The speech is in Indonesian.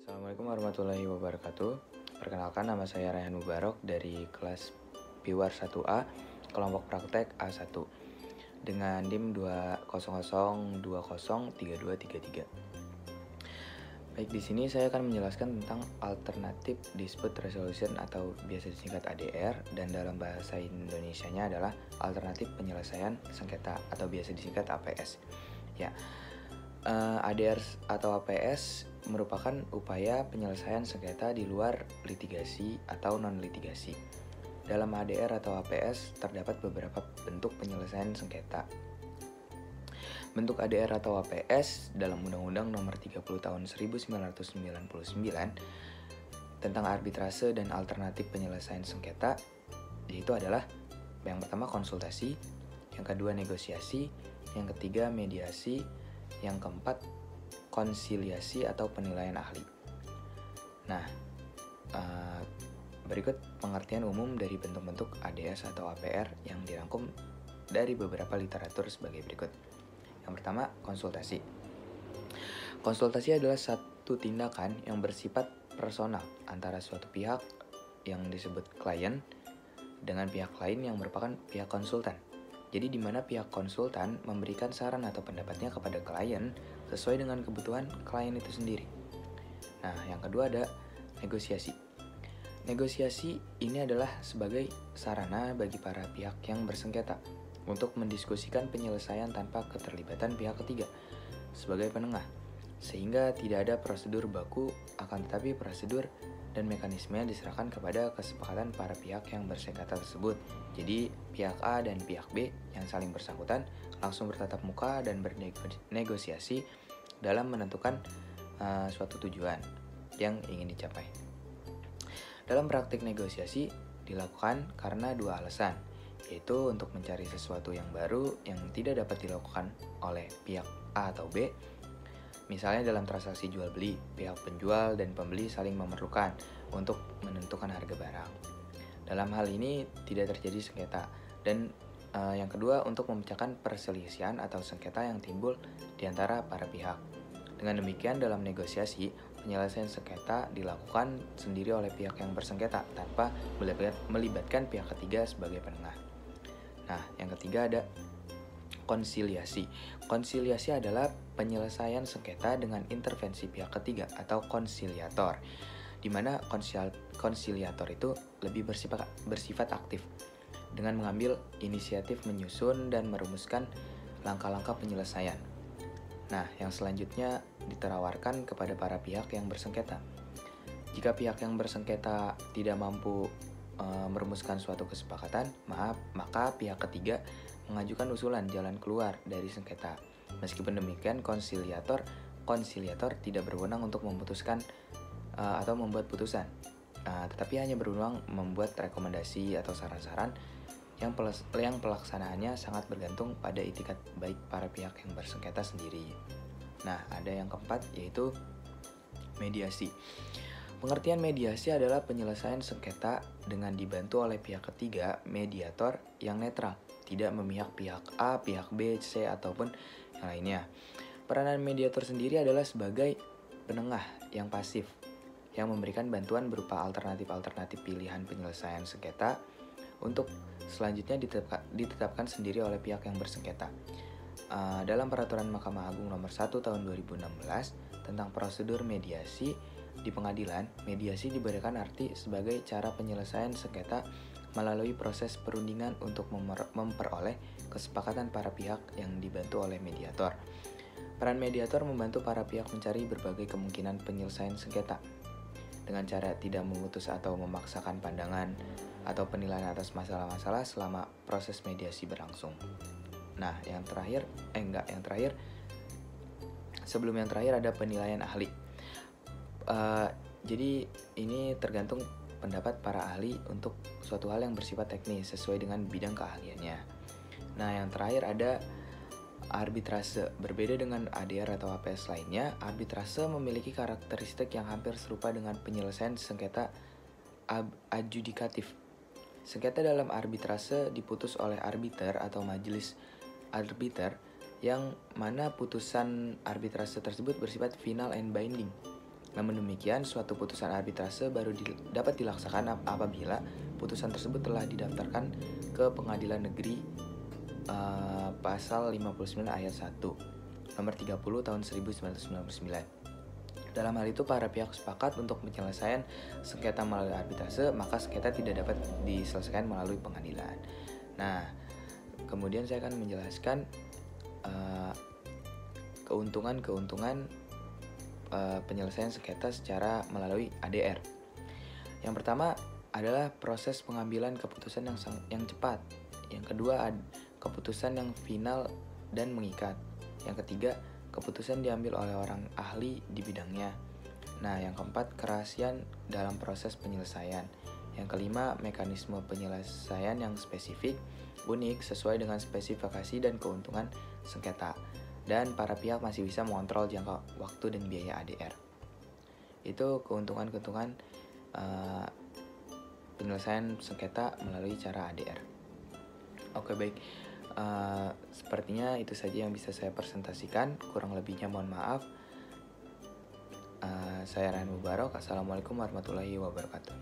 Assalamualaikum warahmatullahi wabarakatuh. Perkenalkan, nama saya Rayhan Mubarok dari kelas Piwar 1A, kelompok praktek A1 dengan NIM 200203233. Baik, di sini saya akan menjelaskan tentang Alternative Dispute Resolution atau biasa disingkat ADR, dan dalam bahasa Indonesianya adalah Alternatif Penyelesaian Sengketa atau biasa disingkat APS. Ya, ADR atau APS merupakan upaya penyelesaian sengketa di luar litigasi atau non-litigasi. Dalam ADR atau APS terdapat beberapa bentuk penyelesaian sengketa. Bentuk ADR atau APS dalam Undang-Undang Nomor 30 Tahun 1999 tentang arbitrase dan alternatif penyelesaian sengketa, yaitu adalah yang pertama konsultasi, yang kedua negosiasi, yang ketiga mediasi, yang keempat konsiliasi atau penilaian ahli. Nah, berikut pengertian umum dari bentuk-bentuk ADS atau APR yang dirangkum dari beberapa literatur sebagai berikut. Yang pertama, konsultasi. Konsultasi adalah satu tindakan yang bersifat personal antara suatu pihak yang disebut klien dengan pihak lain yang merupakan pihak konsultan. Jadi di mana pihak konsultan memberikan saran atau pendapatnya kepada klien sesuai dengan kebutuhan klien itu sendiri. Nah, yang kedua ada negosiasi. Negosiasi ini adalah sebagai sarana bagi para pihak yang bersengketa untuk mendiskusikan penyelesaian tanpa keterlibatan pihak ketiga sebagai penengah, sehingga tidak ada prosedur baku, akan tetapi prosedur dan mekanismenya diserahkan kepada kesepakatan para pihak yang bersengketa tersebut. Jadi pihak A dan pihak B yang saling bersangkutan langsung bertatap muka dan bernegosiasi dalam menentukan suatu tujuan yang ingin dicapai. Dalam praktik negosiasi dilakukan karena dua alasan, yaitu untuk mencari sesuatu yang baru yang tidak dapat dilakukan oleh pihak A atau B. Misalnya dalam transaksi jual beli, pihak penjual dan pembeli saling memerlukan untuk menentukan harga barang. Dalam hal ini tidak terjadi sengketa. Dan yang kedua, untuk memecahkan perselisihan atau sengketa yang timbul di antara para pihak. Dengan demikian, dalam negosiasi, penyelesaian sengketa dilakukan sendiri oleh pihak yang bersengketa tanpa melibatkan pihak ketiga sebagai penengah. Nah, yang ketiga ada konsiliasi. Konsiliasi adalah penyelesaian sengketa dengan intervensi pihak ketiga atau konsiliator, di mana konsiliator itu lebih bersifat aktif dengan mengambil inisiatif menyusun dan merumuskan langkah-langkah penyelesaian. Nah, yang selanjutnya ditawarkan kepada para pihak yang bersengketa. Jika pihak yang bersengketa tidak mampu merumuskan suatu kesepakatan, maka pihak ketiga mengajukan usulan jalan keluar dari sengketa. Meskipun demikian, konsiliator tidak berwenang untuk memutuskan atau membuat putusan, tetapi hanya berwenang membuat rekomendasi atau saran-saran yang pelaksanaannya sangat bergantung pada itikat baik para pihak yang bersengketa sendiri. Nah, ada yang keempat, yaitu mediasi. Pengertian mediasi adalah penyelesaian sengketa dengan dibantu oleh pihak ketiga, mediator yang netral, tidak memihak pihak A, pihak B, C, ataupun yang lainnya. Peranan mediator sendiri adalah sebagai penengah yang pasif, yang memberikan bantuan berupa alternatif-alternatif pilihan penyelesaian sengketa untuk selanjutnya ditetapkan sendiri oleh pihak yang bersengketa. Dalam Peraturan Mahkamah Agung Nomor 1 Tahun 2016 tentang prosedur mediasi di pengadilan, mediasi diberikan arti sebagai cara penyelesaian sengketa melalui proses perundingan untuk memperoleh kesepakatan para pihak yang dibantu oleh mediator. Peran mediator membantu para pihak mencari berbagai kemungkinan penyelesaian sengketa dengan cara tidak memutus atau memaksakan pandangan atau penilaian atas masalah-masalah selama proses mediasi berlangsung. Nah, sebelum yang terakhir ada penilaian ahli. Jadi ini tergantung pendapat para ahli untuk suatu hal yang bersifat teknis sesuai dengan bidang keahliannya. Nah, yang terakhir ada arbitrase. Berbeda dengan ADR atau APS lainnya, arbitrase memiliki karakteristik yang hampir serupa dengan penyelesaian sengketa adjudikatif. Sengketa dalam arbitrase diputus oleh arbiter atau majelis arbiter yang mana putusan arbitrase tersebut bersifat final and binding Namun demikian, suatu putusan arbitrase baru dapat dilaksanakan apabila putusan tersebut telah didaftarkan ke Pengadilan Negeri pasal 59 ayat 1 nomor 30 tahun 1999. Dalam hal itu, para pihak sepakat untuk penyelesaian sengketa melalui arbitrase, maka sengketa tidak dapat diselesaikan melalui pengadilan. Nah, kemudian saya akan menjelaskan keuntungan-keuntungan penyelesaian sengketa secara melalui ADR. Yang pertama adalah proses pengambilan keputusan yang cepat. Yang kedua, keputusan yang final dan mengikat. Yang ketiga, keputusan diambil oleh orang ahli di bidangnya. Nah, yang keempat, kerahasiaan dalam proses penyelesaian. Yang kelima, mekanisme penyelesaian yang spesifik, unik, sesuai dengan spesifikasi dan keuntungan sengketa. Dan para pihak masih bisa mengontrol jangka waktu dan biaya ADR. Itu keuntungan-keuntungan penyelesaian sengketa melalui cara ADR. Oke, baik. Sepertinya itu saja yang bisa saya presentasikan. Kurang lebihnya mohon maaf. Saya Ryan Mubarok. Assalamualaikum warahmatullahi wabarakatuh.